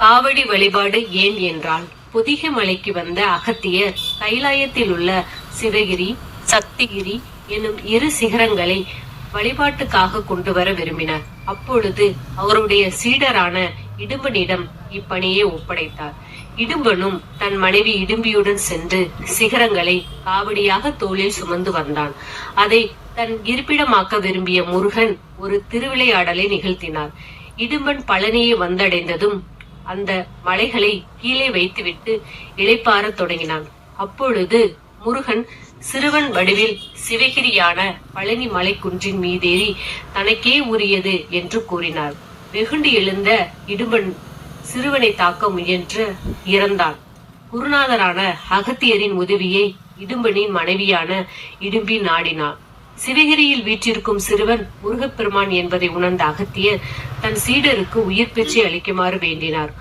காவடி வழிபாடு ஏன் என்றால், பொதிகை மலைக்கு வந்த அகத்தியர் கைலாயத்தில் உள்ள சிவகிரி, சக்திகிரி எனும் இரு சிகரங்களை வழிபாட்டுக்காக கொண்டு வர விரும்பினார். அப்பொழுது அவருடைய சீடரான இடும்பனிடம் இப்பணியை ஒப்படைத்தார். இடும்பனும் தன் மனைவி இடும்பியுடன் சென்று சிகரங்களை காவடியாக தோளில் சுமந்து வந்தான். அதை தன் இருப்பிடமாக்க விரும்பிய முருகன் ஒரு திருவிளையாடலை நிகழ்த்தினார். இடும்பன் பழனியை வந்தடைந்ததும் அந்த மலைகளை கீழே வைத்துவிட்டு இளைப்பாற தொடங்கினான். அப்பொழுது முருகன் சிறுவன் வடிவில் சிவகிரியான பழனி மலை குன்றின் மீதேறி தனக்கே உரியது என்று கூறினார். வெகுண்டு எழுந்த இடும்பன் சிறுவனை தாக்க முயன்று இறந்தான். குருநாதரான அகத்தியரின் உதவியை இடும்பனின் மனைவியான இடும்பி நாடினார். சிவகிரியில் வீற்றிருக்கும் சிறுவன் முருகப்பெருமான் என்பதை உணர்ந்த அகத்தியர் தன் சீடருக்கு உயிர் பிச்சை அளிக்குமாறு வேண்டினார்.